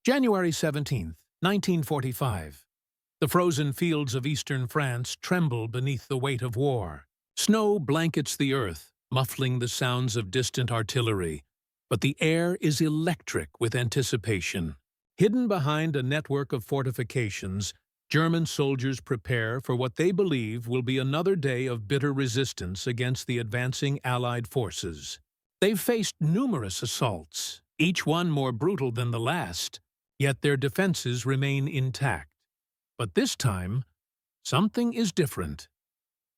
January 17, 1945. The frozen fields of eastern France tremble beneath the weight of war. Snow blankets the earth, muffling the sounds of distant artillery, but the air is electric with anticipation. Hidden behind a network of fortifications, German soldiers prepare for what they believe will be another day of bitter resistance against the advancing Allied forces. They've faced numerous assaults, each one more brutal than the last, yet their defenses remain intact. But this time, something is different.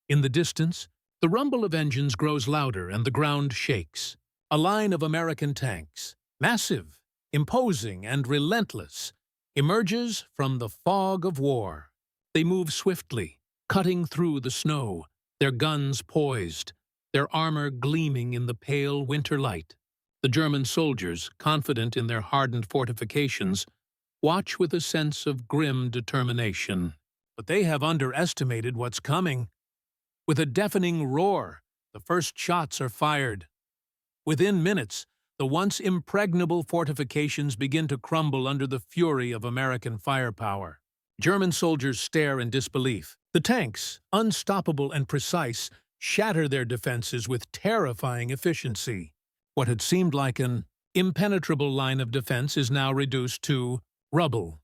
In the distance, the rumble of engines grows louder and the ground shakes. A line of American tanks, massive, imposing, and relentless, emerges from the fog of war. They move swiftly, cutting through the snow, their guns poised, their armor gleaming in the pale winter light. The German soldiers, confident in their hardened fortifications, watch with a sense of grim determination. But they have underestimated what's coming. With a deafening roar, the first shots are fired. Within minutes, the once impregnable fortifications begin to crumble under the fury of American firepower. German soldiers stare in disbelief. The tanks, unstoppable and precise, shatter their defenses with terrifying efficiency. What had seemed like an impenetrable line of defense is now reduced to rubble.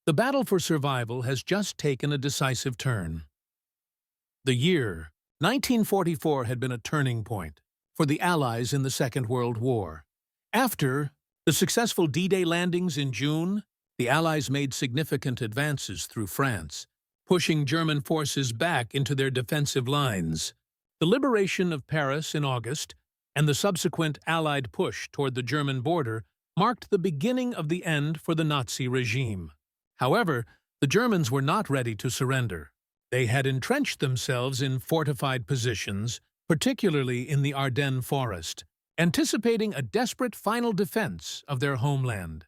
The battle for survival has just taken a decisive turn. The year 1944 had been a turning point for the Allies in the Second World War. After the successful D-Day landings in June, the Allies made significant advances through France, pushing German forces back into their defensive lines. The liberation of Paris in August and the subsequent Allied push toward the German border marked the beginning of the end for the Nazi regime. However, the Germans were not ready to surrender. They had entrenched themselves in fortified positions, particularly in the Ardennes forest, anticipating a desperate final defense of their homeland.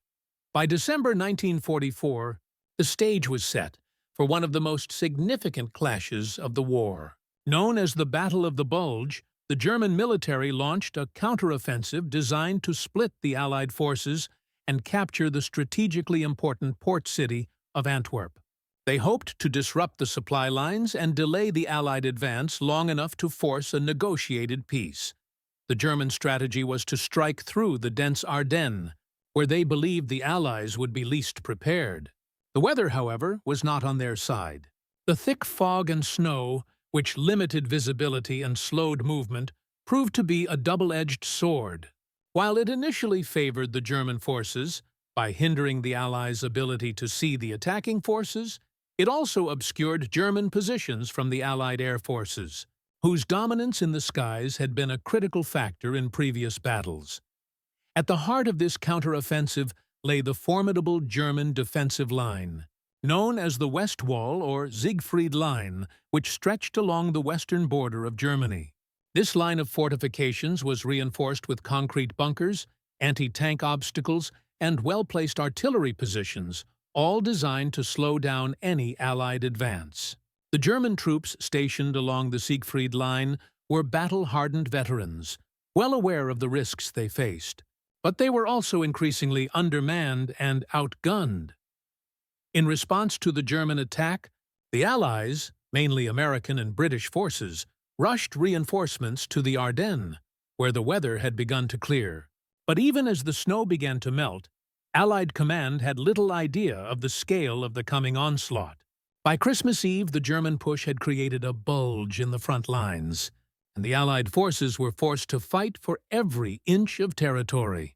By December 1944, the stage was set for one of the most significant clashes of the war. Known as the Battle of the Bulge, the German military launched a counteroffensive designed to split the Allied forces and capture the strategically important port city of Antwerp. They hoped to disrupt the supply lines and delay the Allied advance long enough to force a negotiated peace. The German strategy was to strike through the dense Ardennes, where they believed the Allies would be least prepared. The weather, however, was not on their side. The thick fog and snow, which limited visibility and slowed movement, proved to be a double-edged sword. While it initially favored the German forces by hindering the Allies' ability to see the attacking forces, it also obscured German positions from the Allied air forces, whose dominance in the skies had been a critical factor in previous battles. At the heart of this counteroffensive lay the formidable German defensive line, known as the West Wall or Siegfried Line, which stretched along the western border of Germany. This line of fortifications was reinforced with concrete bunkers, anti-tank obstacles, and well-placed artillery positions, all designed to slow down any Allied advance. The German troops stationed along the Siegfried Line were battle-hardened veterans, well aware of the risks they faced, but they were also increasingly undermanned and outgunned. In response to the German attack, the Allies, mainly American and British forces, rushed reinforcements to the Ardennes, where the weather had begun to clear. But even as the snow began to melt, Allied command had little idea of the scale of the coming onslaught. By Christmas Eve, the German push had created a bulge in the front lines, and the Allied forces were forced to fight for every inch of territory.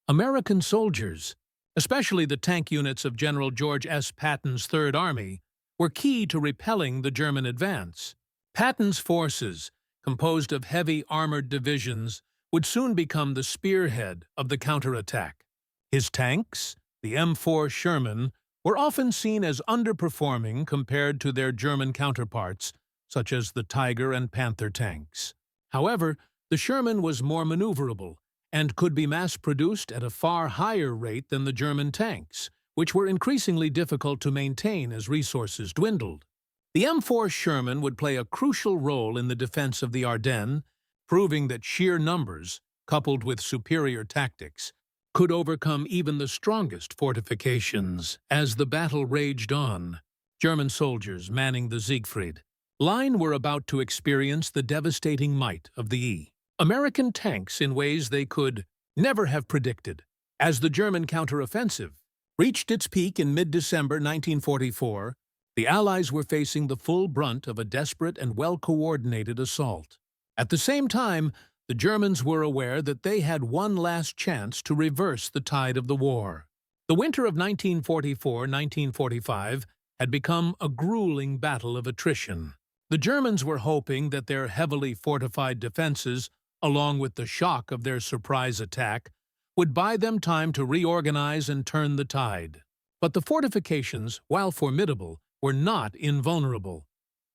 American soldiers, especially the tank units of General George S. Patton's Third Army, were key to repelling the German advance. Patton's forces, composed of heavy armored divisions, would soon become the spearhead of the counterattack. His tanks, the M4 Sherman, were often seen as underperforming compared to their German counterparts, such as the Tiger and Panther tanks. However, the Sherman was more maneuverable and could be mass-produced at a far higher rate than the German tanks, which were increasingly difficult to maintain as resources dwindled. The M4 Sherman would play a crucial role in the defense of the Ardennes, proving that sheer numbers, coupled with superior tactics, could overcome even the strongest fortifications. As the battle raged on, German soldiers manning the Siegfried Line were about to experience the devastating might of the American tanks in ways they could never have predicted. As the German counteroffensive reached its peak in mid-December 1944, the Allies were facing the full brunt of a desperate and well-coordinated assault. At the same time, the Germans were aware that they had one last chance to reverse the tide of the war. The winter of 1944-1945 had become a grueling battle of attrition. The Germans were hoping that their heavily fortified defenses, along with the shock of their surprise attack, would buy them time to reorganize and turn the tide. But the fortifications, while formidable, were not invulnerable.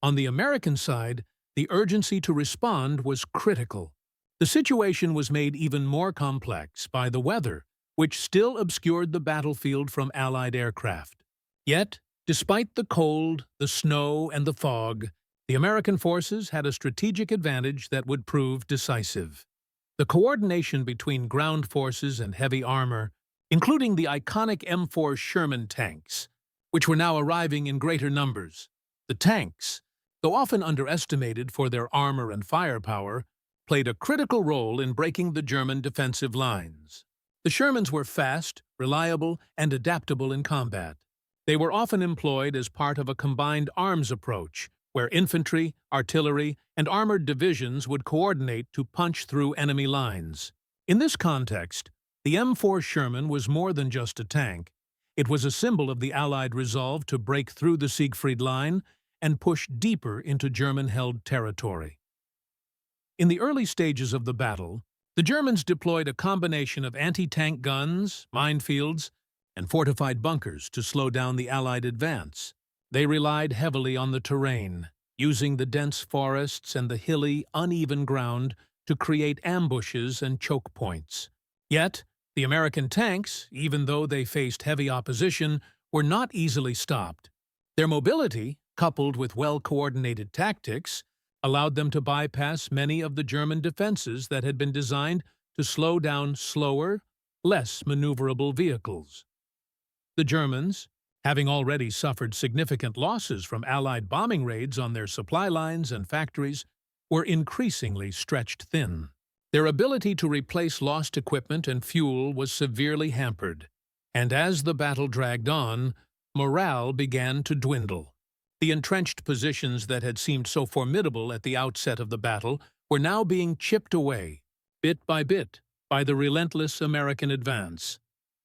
On the American side, the urgency to respond was critical. The situation was made even more complex by the weather, which still obscured the battlefield from Allied aircraft. Yet, despite the cold, the snow, and the fog, the American forces had a strategic advantage that would prove decisive. The coordination between ground forces and heavy armor, including the iconic M4 Sherman tanks, which were now arriving in greater numbers. The tanks, though often underestimated for their armor and firepower, played a critical role in breaking the German defensive lines. The Shermans were fast, reliable, and adaptable in combat. They were often employed as part of a combined arms approach, where infantry, artillery, and armored divisions would coordinate to punch through enemy lines. In this context, the M4 Sherman was more than just a tank. It was a symbol of the Allied resolve to break through the Siegfried Line and push deeper into German-held territory. In the early stages of the battle, the Germans deployed a combination of anti-tank guns, minefields, and fortified bunkers to slow down the Allied advance. They relied heavily on the terrain, using the dense forests and the hilly, uneven ground to create ambushes and choke points. Yet, the American tanks, even though they faced heavy opposition, were not easily stopped. Their mobility, coupled with well-coordinated tactics, allowed them to bypass many of the German defenses that had been designed to slow down slower, less maneuverable vehicles. The Germans, having already suffered significant losses from Allied bombing raids on their supply lines and factories, were increasingly stretched thin. Their ability to replace lost equipment and fuel was severely hampered, and as the battle dragged on, morale began to dwindle. The entrenched positions that had seemed so formidable at the outset of the battle were now being chipped away, bit, by the relentless American advance.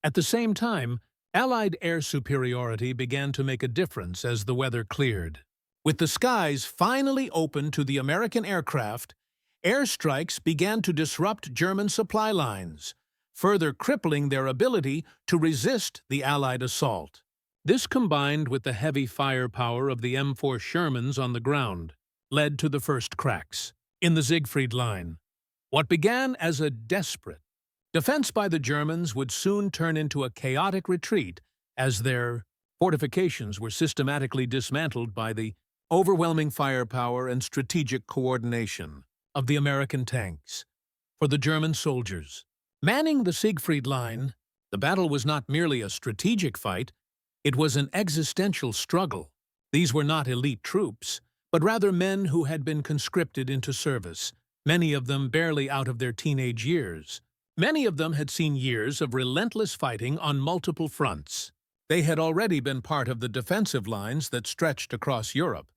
At the same time, Allied air superiority began to make a difference as the weather cleared. With the skies finally open to the American aircraft, airstrikes began to disrupt German supply lines, further crippling their ability to resist the Allied assault. This, combined with the heavy firepower of the M4 Shermans on the ground, led to the first cracks in the Siegfried Line. What began as a desperate defense by the Germans would soon turn into a chaotic retreat as their fortifications were systematically dismantled by the overwhelming firepower and strategic coordination of the American tanks. For the German soldiers manning the Siegfried Line, the battle was not merely a strategic fight, it was an existential struggle. These were not elite troops, but rather men who had been conscripted into service, many of them barely out of their teenage years. Many of them had seen years of relentless fighting on multiple fronts. They had already been part of the defensive lines that stretched across Europe,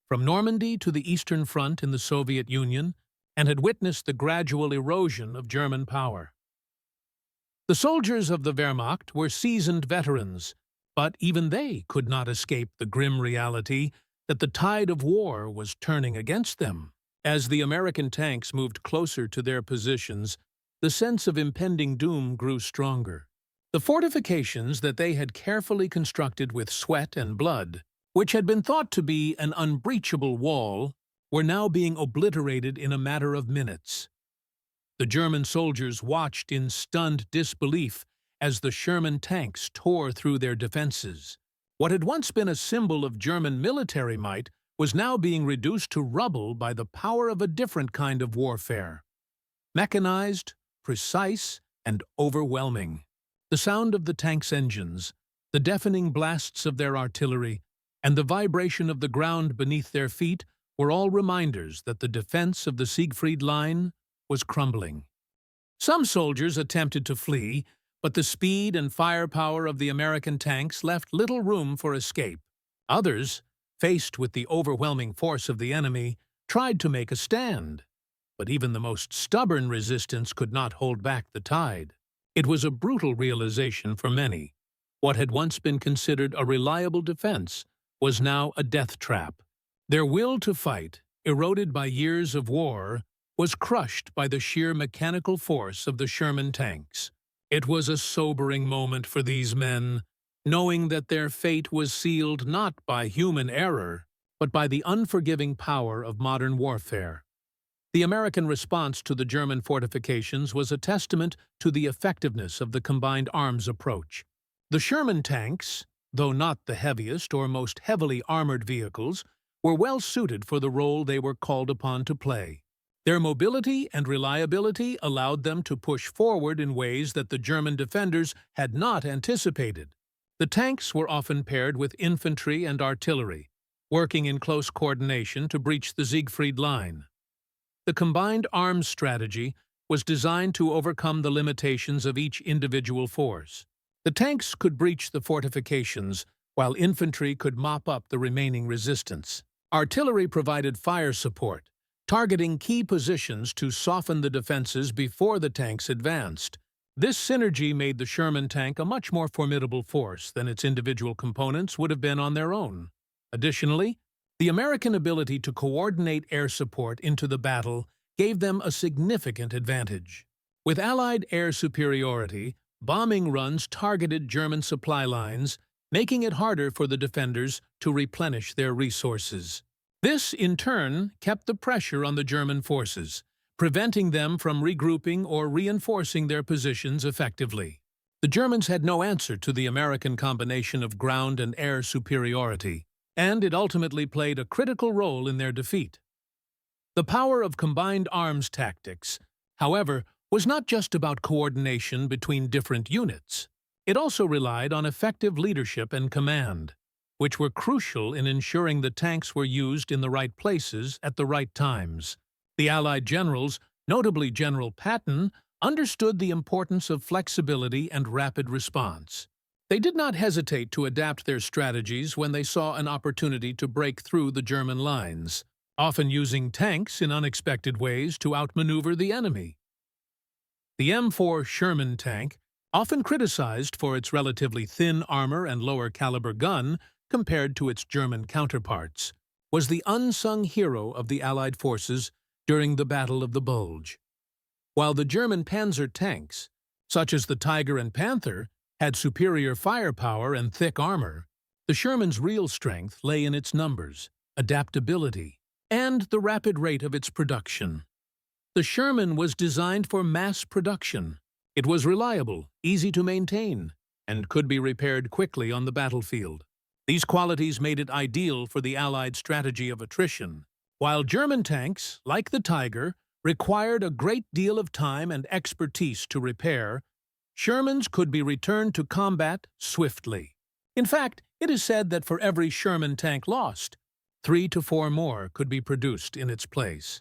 from Normandy to the Eastern Front in the Soviet Union, and had witnessed the gradual erosion of German power. The soldiers of the Wehrmacht were seasoned veterans, but even they could not escape the grim reality that the tide of war was turning against them. As the American tanks moved closer to their positions, the sense of impending doom grew stronger. The fortifications that they had carefully constructed with sweat and blood, which had been thought to be an unbreachable wall, were now being obliterated in a matter of minutes. The German soldiers watched in stunned disbelief as the Sherman tanks tore through their defenses. What had once been a symbol of German military might was now being reduced to rubble by the power of a different kind of warfare. Mechanized, precise, and overwhelming. The sound of the tank's engines, the deafening blasts of their artillery, and the vibration of the ground beneath their feet were all reminders that the defense of the Siegfried Line was crumbling. Some soldiers attempted to flee, but the speed and firepower of the American tanks left little room for escape. Others, faced with the overwhelming force of the enemy, tried to make a stand. But even the most stubborn resistance could not hold back the tide. It was a brutal realization for many. What had once been considered a reliable defense was now a death trap. Their will to fight, eroded by years of war, was crushed by the sheer mechanical force of the Sherman tanks. It was a sobering moment for these men, knowing that their fate was sealed not by human error, but by the unforgiving power of modern warfare. The American response to the German fortifications was a testament to the effectiveness of the combined arms approach. The Sherman tanks, though not the heaviest or most heavily armored vehicles, were well suited for the role they were called upon to play. Their mobility and reliability allowed them to push forward in ways that the German defenders had not anticipated. The tanks were often paired with infantry and artillery, working in close coordination to breach the Siegfried Line. The combined arms strategy was designed to overcome the limitations of each individual force. The tanks could breach the fortifications, while infantry could mop up the remaining resistance. Artillery provided fire support, targeting key positions to soften the defenses before the tanks advanced. This synergy made the Sherman tank a much more formidable force than its individual components would have been on their own. Additionally, the American ability to coordinate air support into the battle gave them a significant advantage. With Allied air superiority, bombing runs targeted German supply lines, making it harder for the defenders to replenish their resources. This, in turn, kept the pressure on the German forces, preventing them from regrouping or reinforcing their positions effectively. The Germans had no answer to the American combination of ground and air superiority, and it ultimately played a critical role in their defeat. The power of combined arms tactics, however, was not just about coordination between different units. It also relied on effective leadership and command, which were crucial in ensuring the tanks were used in the right places at the right times. The Allied generals, notably General Patton, understood the importance of flexibility and rapid response. They did not hesitate to adapt their strategies when they saw an opportunity to break through the German lines, often using tanks in unexpected ways to outmaneuver the enemy. The M4 Sherman tank, often criticized for its relatively thin armor and lower caliber gun compared to its German counterparts, was the unsung hero of the Allied forces during the Battle of the Bulge. While the German Panzer tanks, such as the Tiger and Panther, had superior firepower and thick armor, the Sherman's real strength lay in its numbers, adaptability, and the rapid rate of its production. The Sherman was designed for mass production. It was reliable, easy to maintain, and could be repaired quickly on the battlefield. These qualities made it ideal for the Allied strategy of attrition. While German tanks, like the Tiger, required a great deal of time and expertise to repair, Shermans could be returned to combat swiftly. In fact, it is said that for every Sherman tank lost, 3 to 4 more could be produced in its place.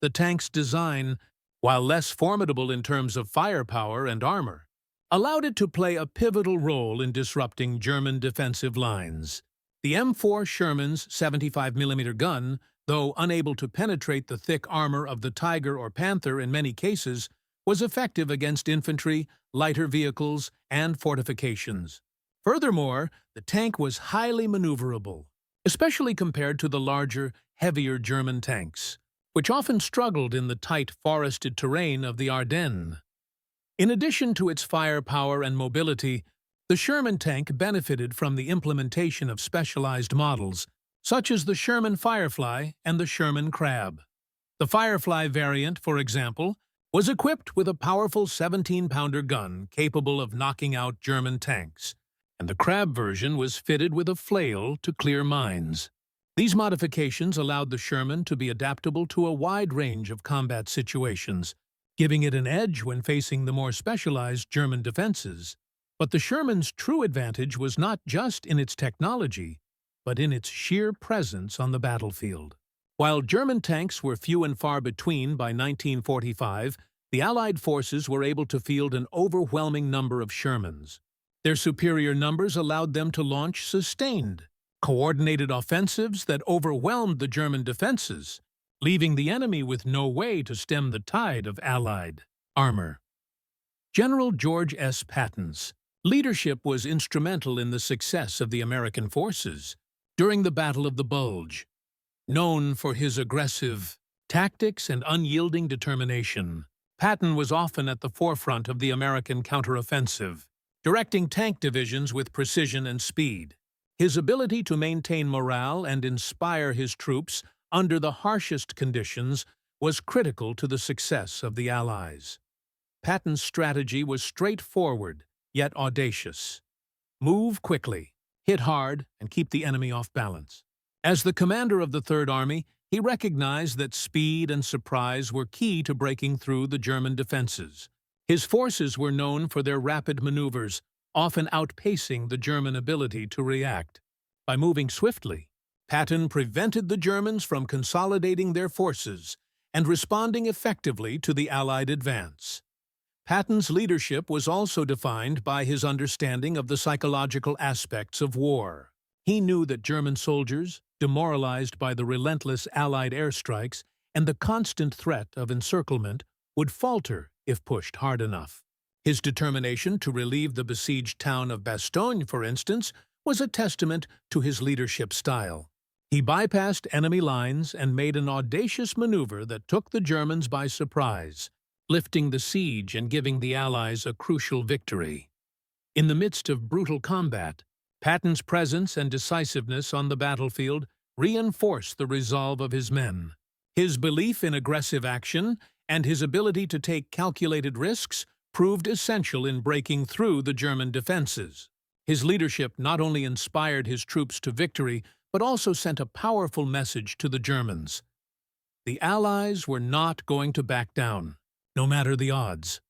The tank's design, while less formidable in terms of firepower and armor, allowed it to play a pivotal role in disrupting German defensive lines. The M4 Sherman's 75mm gun, though unable to penetrate the thick armor of the Tiger or Panther in many cases, was effective against infantry, lighter vehicles, and fortifications. Furthermore, the tank was highly maneuverable, especially compared to the larger, heavier German tanks, which often struggled in the tight forested terrain of the Ardennes. In addition to its firepower and mobility, the Sherman tank benefited from the implementation of specialized models, such as the Sherman Firefly and the Sherman Crab. The Firefly variant, for example, was equipped with a powerful 17-pounder gun capable of knocking out German tanks, and the Crab version was fitted with a flail to clear mines. These modifications allowed the Sherman to be adaptable to a wide range of combat situations, giving it an edge when facing the more specialized German defenses. But the Sherman's true advantage was not just in its technology, but in its sheer presence on the battlefield. While German tanks were few and far between by 1945, the Allied forces were able to field an overwhelming number of Shermans. Their superior numbers allowed them to launch sustained, coordinated offensives that overwhelmed the German defenses, leaving the enemy with no way to stem the tide of Allied armor. General George S. Patton's leadership was instrumental in the success of the American forces during the Battle of the Bulge. Known for his aggressive tactics and unyielding determination, Patton was often at the forefront of the American counteroffensive, directing tank divisions with precision and speed. His ability to maintain morale and inspire his troops under the harshest conditions was critical to the success of the Allies. Patton's strategy was straightforward, yet audacious. Move quickly, hit hard, and keep the enemy off balance. As the commander of the Third Army, he recognized that speed and surprise were key to breaking through the German defenses. His forces were known for their rapid maneuvers, often outpacing the German ability to react. By moving swiftly, Patton prevented the Germans from consolidating their forces and responding effectively to the Allied advance. Patton's leadership was also defined by his understanding of the psychological aspects of war. He knew that German soldiers, demoralized by the relentless Allied airstrikes and the constant threat of encirclement, would falter if pushed hard enough. His determination to relieve the besieged town of Bastogne, for instance, was a testament to his leadership style. He bypassed enemy lines and made an audacious maneuver that took the Germans by surprise, lifting the siege and giving the Allies a crucial victory. In the midst of brutal combat, Patton's presence and decisiveness on the battlefield reinforced the resolve of his men. His belief in aggressive action and his ability to take calculated risks proved essential in breaking through the German defenses. His leadership not only inspired his troops to victory, but also sent a powerful message to the Germans. The Allies were not going to back down, no matter the odds.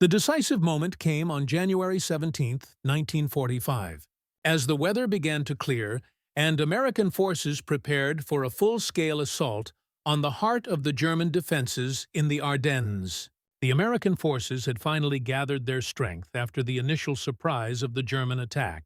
The decisive moment came on January 17, 1945, as the weather began to clear and American forces prepared for a full-scale assault on the heart of the German defenses in the Ardennes. The American forces had finally gathered their strength after the initial surprise of the German attack,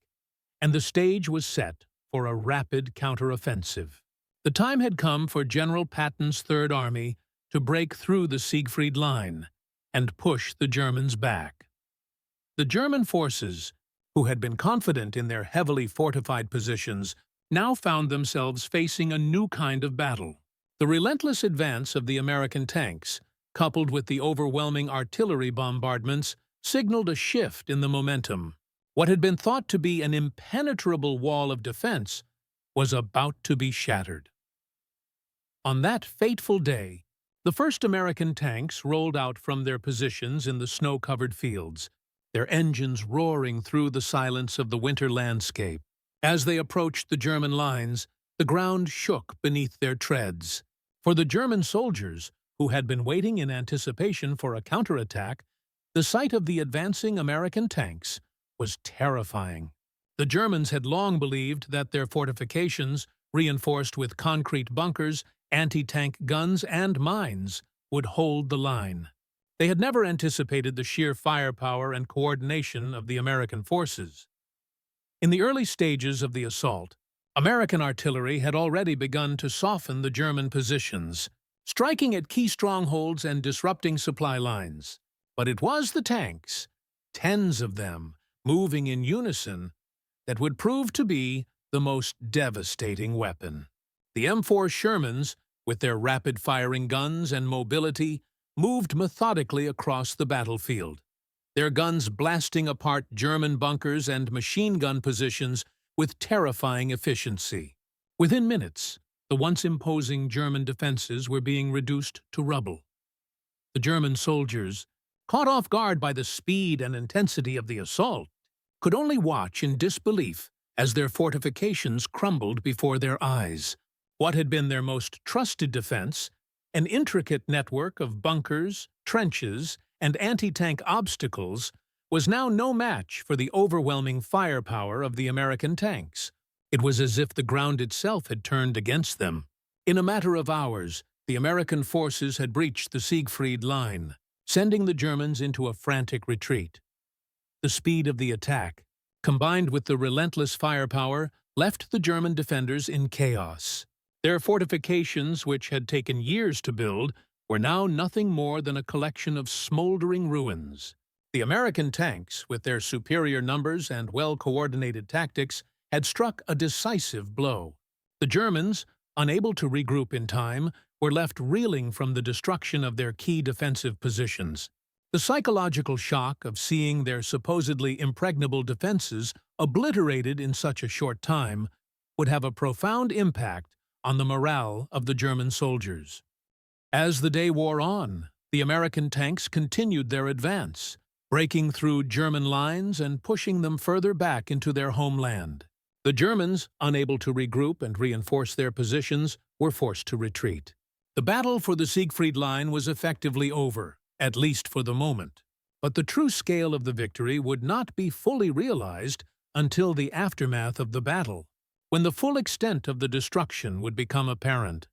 and the stage was set for a rapid counteroffensive. The time had come for General Patton's Third Army to break through the Siegfried Line and push the Germans back. The German forces, who had been confident in their heavily fortified positions, now found themselves facing a new kind of battle. The relentless advance of the American tanks, coupled with the overwhelming artillery bombardments, signaled a shift in the momentum. What had been thought to be an impenetrable wall of defense was about to be shattered. On that fateful day, the first American tanks rolled out from their positions in the snow-covered fields, their engines roaring through the silence of the winter landscape. As they approached the German lines, the ground shook beneath their treads. For the German soldiers, who had been waiting in anticipation for a counterattack, the sight of the advancing American tanks was terrifying. The Germans had long believed that their fortifications, reinforced with concrete bunkers, anti-tank guns, and mines, would hold the line. They had never anticipated the sheer firepower and coordination of the American forces. In the early stages of the assault, American artillery had already begun to soften the German positions, striking at key strongholds and disrupting supply lines. But it was the tanks, tens of them, moving in unison, that would prove to be the most devastating weapon. The M4 Shermans, with their rapid-firing guns and mobility, moved methodically across the battlefield, their guns blasting apart German bunkers and machine gun positions with terrifying efficiency. Within minutes, the once imposing German defenses were being reduced to rubble. The German soldiers, caught off guard by the speed and intensity of the assault, could only watch in disbelief as their fortifications crumbled before their eyes. What had been their most trusted defense, an intricate network of bunkers, trenches, and anti-tank obstacles, was now no match for the overwhelming firepower of the American tanks. It was as if the ground itself had turned against them. In a matter of hours, the American forces had breached the Siegfried Line, sending the Germans into a frantic retreat. The speed of the attack, combined with the relentless firepower, left the German defenders in chaos. Their fortifications, which had taken years to build, were now nothing more than a collection of smoldering ruins. The American tanks, with their superior numbers and well-coordinated tactics, had struck a decisive blow. The Germans, unable to regroup in time, were left reeling from the destruction of their key defensive positions. The psychological shock of seeing their supposedly impregnable defenses obliterated in such a short time would have a profound impact on the morale of the German soldiers. As the day wore on, the American tanks continued their advance, breaking through German lines and pushing them further back into their homeland. The Germans, unable to regroup and reinforce their positions, were forced to retreat. The battle for the Siegfried Line was effectively over, at least for the moment. But the true scale of the victory would not be fully realized until the aftermath of the battle, when the full extent of the destruction would become apparent.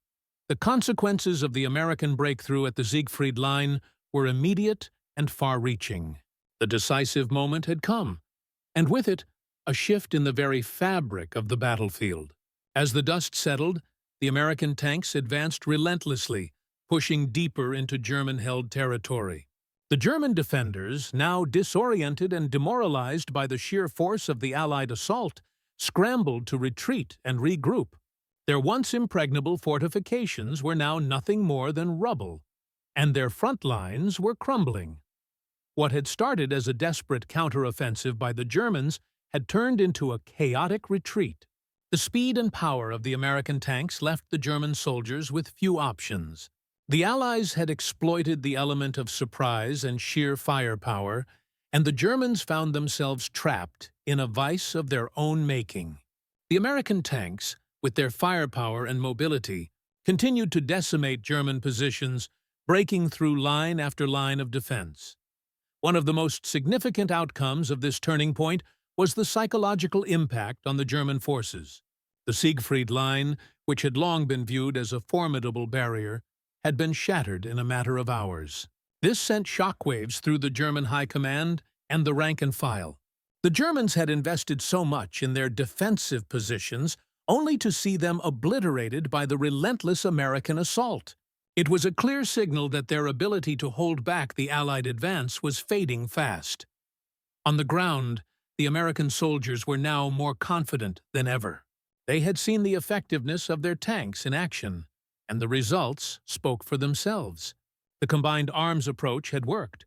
The consequences of the American breakthrough at the Siegfried Line were immediate and far-reaching. The decisive moment had come, and with it, a shift in the very fabric of the battlefield. As the dust settled, the American tanks advanced relentlessly, pushing deeper into German-held territory. The German defenders, now disoriented and demoralized by the sheer force of the Allied assault, scrambled to retreat and regroup. Their once impregnable fortifications were now nothing more than rubble, and their front lines were crumbling. What had started as a desperate counteroffensive by the Germans had turned into a chaotic retreat. The speed and power of the American tanks left the German soldiers with few options. The Allies had exploited the element of surprise and sheer firepower, and the Germans found themselves trapped in a vice of their own making. The American tanks, with their firepower and mobility, continued to decimate German positions, breaking through line after line of defense. One of the most significant outcomes of this turning point was the psychological impact on the German forces. The Siegfried Line, which had long been viewed as a formidable barrier, had been shattered in a matter of hours. This sent shockwaves through the German high command and the rank and file. The Germans had invested so much in their defensive positions only to see them obliterated by the relentless American assault. It was a clear signal that their ability to hold back the Allied advance was fading fast. On the ground, the American soldiers were now more confident than ever. They had seen the effectiveness of their tanks in action, and the results spoke for themselves. The combined arms approach had worked.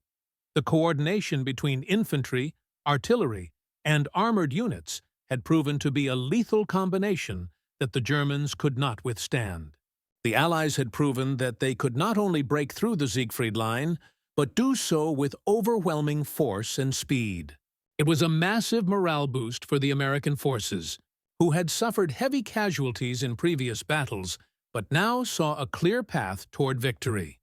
The coordination between infantry, artillery, and armored units had proven to be a lethal combination that the Germans could not withstand. The Allies had proven that they could not only break through the Siegfried Line, but do so with overwhelming force and speed. It was a massive morale boost for the American forces, who had suffered heavy casualties in previous battles, but now saw a clear path toward victory.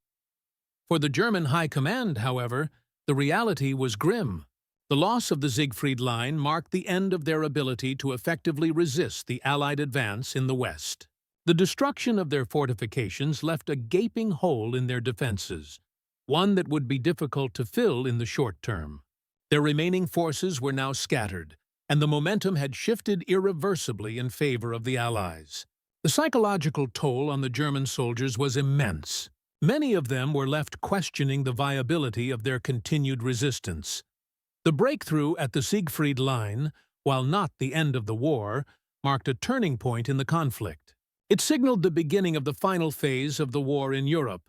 For the German high command, however, the reality was grim. The loss of the Siegfried Line marked the end of their ability to effectively resist the Allied advance in the West. The destruction of their fortifications left a gaping hole in their defenses, one that would be difficult to fill in the short term. Their remaining forces were now scattered, and the momentum had shifted irreversibly in favor of the Allies. The psychological toll on the German soldiers was immense. Many of them were left questioning the viability of their continued resistance. The breakthrough at the Siegfried Line, while not the end of the war, marked a turning point in the conflict. It signaled the beginning of the final phase of the war in Europe,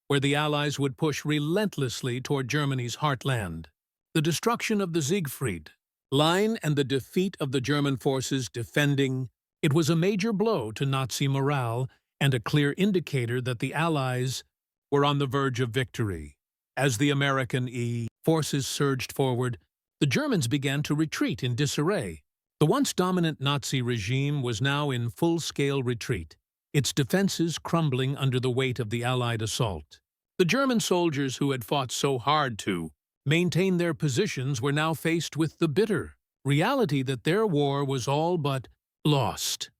where the Allies would push relentlessly toward Germany's heartland. The destruction of the Siegfried Line and the defeat of the German forces defending it was a major blow to Nazi morale and a clear indicator that the Allies were on the verge of victory. As the American forces surged forward, the Germans began to retreat in disarray. The once dominant Nazi regime was now in full-scale retreat, its defenses crumbling under the weight of the Allied assault. The German soldiers who had fought so hard to maintain their positions were now faced with the bitter reality that their war was all but lost.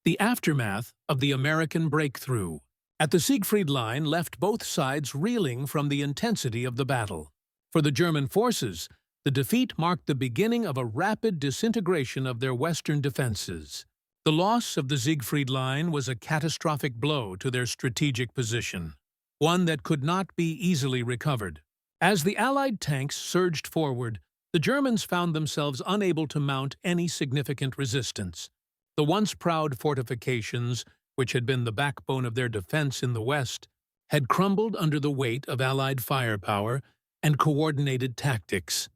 The aftermath of the American breakthrough at the Siegfried Line left both sides reeling from the intensity of the battle. For the German forces, the defeat marked the beginning of a rapid disintegration of their western defenses. The loss of the Siegfried Line was a catastrophic blow to their strategic position, one that could not be easily recovered. As the Allied tanks surged forward, the Germans found themselves unable to mount any significant resistance. The once proud fortifications, which had been the backbone of their defense in the West, had crumbled under the weight of Allied firepower and coordinated tactics.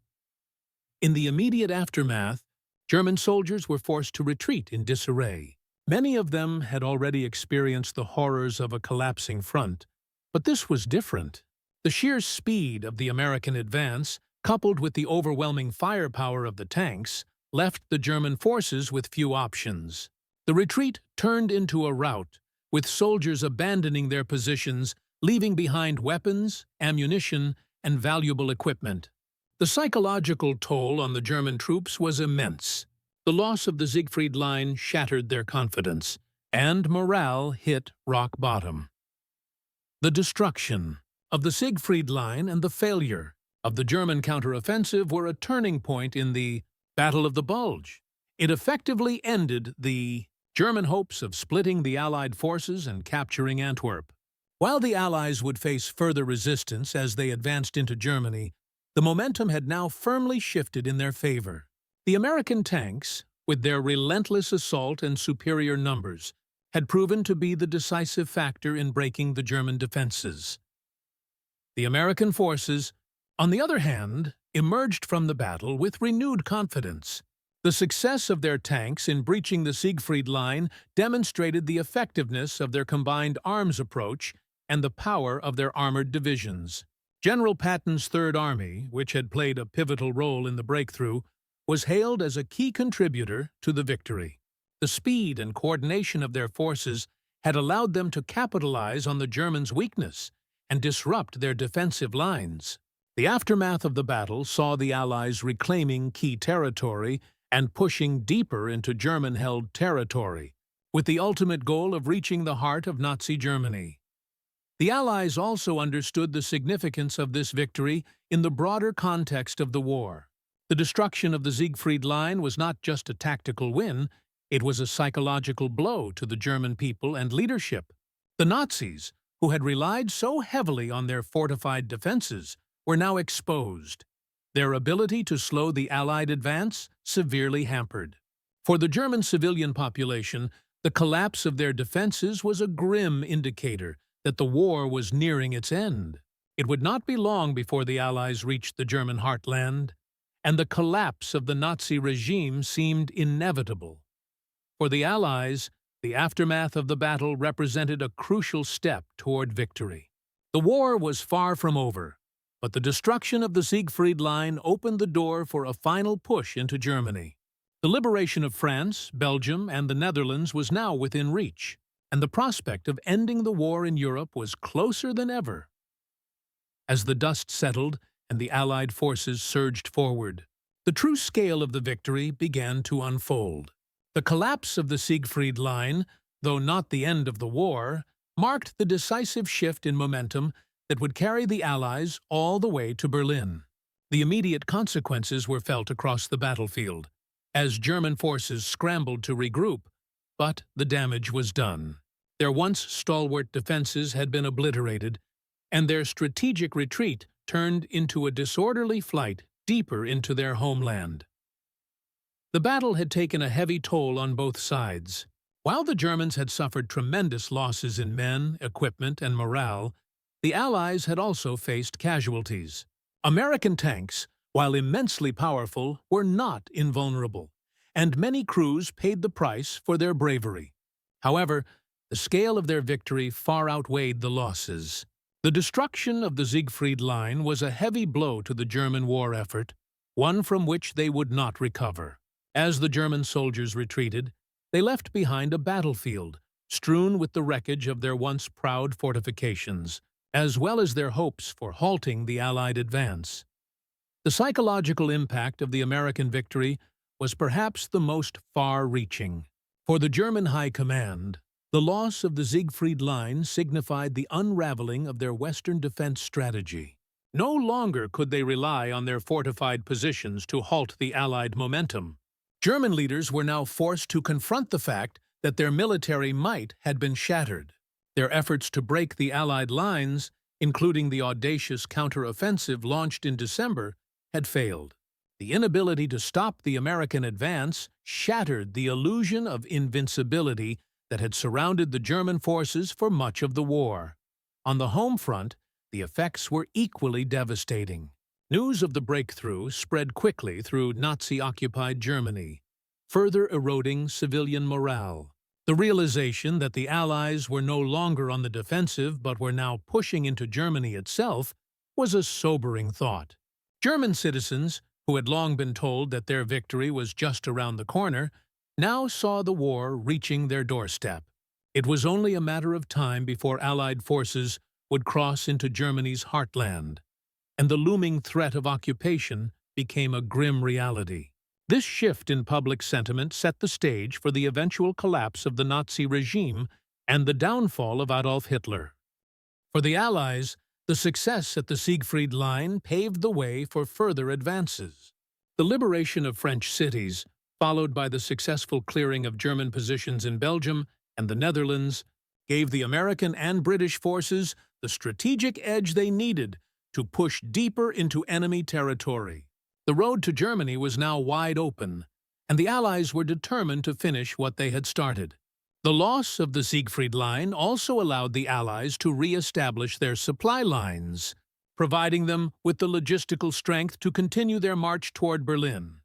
In the immediate aftermath, German soldiers were forced to retreat in disarray. Many of them had already experienced the horrors of a collapsing front, but this was different. The sheer speed of the American advance, coupled with the overwhelming firepower of the tanks, left the German forces with few options. The retreat turned into a rout, with soldiers abandoning their positions, leaving behind weapons, ammunition, and valuable equipment. The psychological toll on the German troops was immense. The loss of the Siegfried Line shattered their confidence, and morale hit rock bottom. The destruction of the Siegfried Line and the failure of the German counteroffensive were a turning point in the Battle of the Bulge. It effectively ended the German hopes of splitting the Allied forces and capturing Antwerp. While the Allies would face further resistance as they advanced into Germany, the momentum had now firmly shifted in their favor. The American tanks, with their relentless assault and superior numbers, had proven to be the decisive factor in breaking the German defenses. The American forces, on the other hand, emerged from the battle with renewed confidence. The success of their tanks in breaching the Siegfried Line demonstrated the effectiveness of their combined arms approach and the power of their armored divisions. General Patton's Third Army, which had played a pivotal role in the breakthrough, was hailed as a key contributor to the victory. The speed and coordination of their forces had allowed them to capitalize on the Germans' weakness and disrupt their defensive lines. The aftermath of the battle saw the Allies reclaiming key territory and pushing deeper into German-held territory, with the ultimate goal of reaching the heart of Nazi Germany. The Allies also understood the significance of this victory in the broader context of the war. The destruction of the Siegfried Line was not just a tactical win, it was a psychological blow to the German people and leadership. The Nazis, who had relied so heavily on their fortified defenses, were now exposed, their ability to slow the Allied advance severely hampered. For the German civilian population, the collapse of their defenses was a grim indicator that the war was nearing its end. It would not be long before the Allies reached the German heartland, and the collapse of the Nazi regime seemed inevitable. For the Allies, the aftermath of the battle represented a crucial step toward victory. The war was far from over, but the destruction of the Siegfried Line opened the door for a final push into Germany. The liberation of France, Belgium, and the Netherlands was now within reach, and the prospect of ending the war in Europe was closer than ever. As the dust settled and the Allied forces surged forward, the true scale of the victory began to unfold. The collapse of the Siegfried Line, though not the end of the war, marked the decisive shift in momentum that would carry the Allies all the way to Berlin. The immediate consequences were felt across the battlefield, as German forces scrambled to regroup, but the damage was done. Their once stalwart defenses had been obliterated, and their strategic retreat turned into a disorderly flight deeper into their homeland. The battle had taken a heavy toll on both sides. While the Germans had suffered tremendous losses in men, equipment, and morale, the Allies had also faced casualties. American tanks, while immensely powerful, were not invulnerable, and many crews paid the price for their bravery. However, the scale of their victory far outweighed the losses. The destruction of the Siegfried Line was a heavy blow to the German war effort, one from which they would not recover. As the German soldiers retreated, they left behind a battlefield strewn with the wreckage of their once proud fortifications, as well as their hopes for halting the Allied advance. The psychological impact of the American victory was perhaps the most far-reaching. For the German High Command, the loss of the Siegfried Line signified the unraveling of their Western defense strategy. No longer could they rely on their fortified positions to halt the Allied momentum. German leaders were now forced to confront the fact that their military might had been shattered. Their efforts to break the Allied lines, including the audacious counter-offensive launched in December, had failed. The inability to stop the American advance shattered the illusion of invincibility that had surrounded the German forces for much of the war. On the home front, the effects were equally devastating. News of the breakthrough spread quickly through Nazi-occupied Germany, further eroding civilian morale. The realization that the Allies were no longer on the defensive but were now pushing into Germany itself was a sobering thought. German citizens, who had long been told that their victory was just around the corner, now saw the war reaching their doorstep. It was only a matter of time before Allied forces would cross into Germany's heartland, and the looming threat of occupation became a grim reality. This shift in public sentiment set the stage for the eventual collapse of the Nazi regime and the downfall of Adolf Hitler. For the Allies, the success at the Siegfried Line paved the way for further advances. The liberation of French cities, followed by the successful clearing of German positions in Belgium and the Netherlands, gave the American and British forces the strategic edge they needed to push deeper into enemy territory. The road to Germany was now wide open, and the Allies were determined to finish what they had started. The loss of the Siegfried Line also allowed the Allies to re-establish their supply lines, providing them with the logistical strength to continue their march toward Berlin.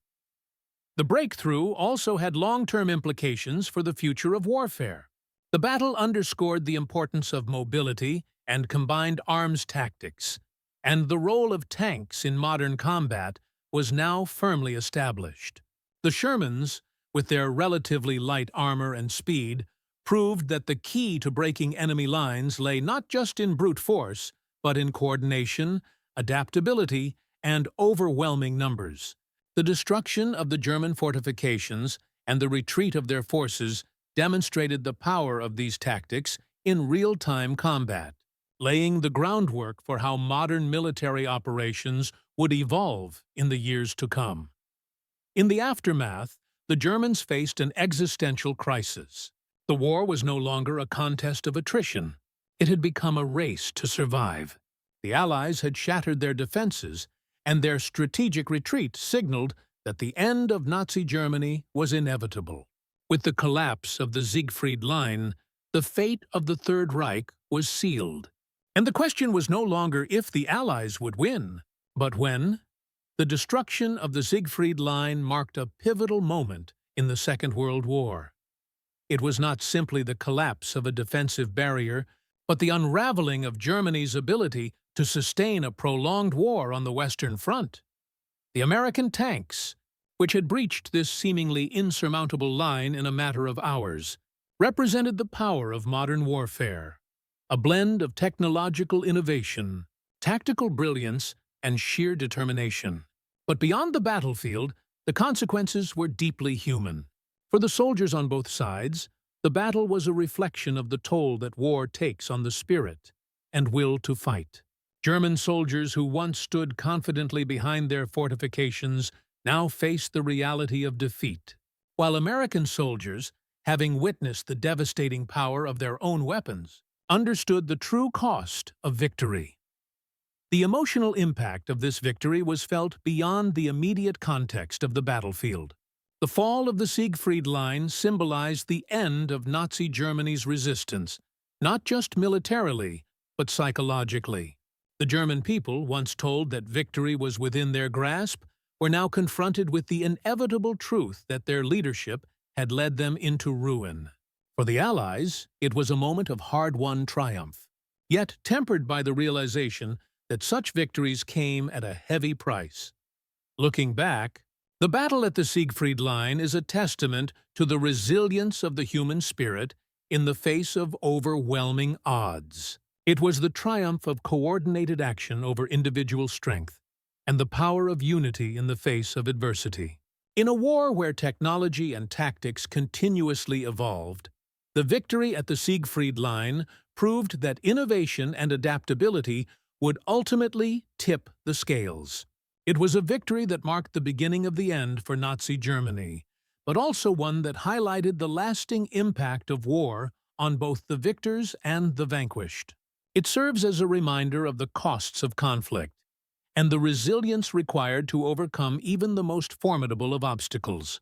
The breakthrough also had long-term implications for the future of warfare. The battle underscored the importance of mobility and combined arms tactics, and the role of tanks in modern combat was now firmly established. The Shermans, with their relatively light armor and speed, proved that the key to breaking enemy lines lay not just in brute force, but in coordination, adaptability, and overwhelming numbers. The destruction of the German fortifications and the retreat of their forces demonstrated the power of these tactics in real-time combat, laying the groundwork for how modern military operations would evolve in the years to come. In the aftermath, the Germans faced an existential crisis. The war was no longer a contest of attrition. It had become a race to survive. The Allies had shattered their defenses, and their strategic retreat signaled that the end of Nazi Germany was inevitable. With the collapse of the Siegfried Line, the fate of the Third Reich was sealed. And the question was no longer if the Allies would win, but when. The destruction of the Siegfried Line marked a pivotal moment in the Second World War. It was not simply the collapse of a defensive barrier, but the unraveling of Germany's ability to sustain a prolonged war on the Western Front. The American tanks, which had breached this seemingly insurmountable line in a matter of hours, represented the power of modern warfare, a blend of technological innovation, tactical brilliance, and sheer determination. But beyond the battlefield, the consequences were deeply human. For the soldiers on both sides, the battle was a reflection of the toll that war takes on the spirit and will to fight. German soldiers who once stood confidently behind their fortifications now faced the reality of defeat, while American soldiers, having witnessed the devastating power of their own weapons, understood the true cost of victory. The emotional impact of this victory was felt beyond the immediate context of the battlefield. The fall of the Siegfried Line symbolized the end of Nazi Germany's resistance, not just militarily, but psychologically. The German people, once told that victory was within their grasp, were now confronted with the inevitable truth that their leadership had led them into ruin. For the Allies, it was a moment of hard-won triumph, yet tempered by the realization that such victories came at a heavy price. Looking back, the battle at the Siegfried Line is a testament to the resilience of the human spirit in the face of overwhelming odds. It was the triumph of coordinated action over individual strength, and the power of unity in the face of adversity. In a war where technology and tactics continuously evolved, the victory at the Siegfried Line proved that innovation and adaptability would ultimately tip the scales. It was a victory that marked the beginning of the end for Nazi Germany, but also one that highlighted the lasting impact of war on both the victors and the vanquished. It serves as a reminder of the costs of conflict and the resilience required to overcome even the most formidable of obstacles.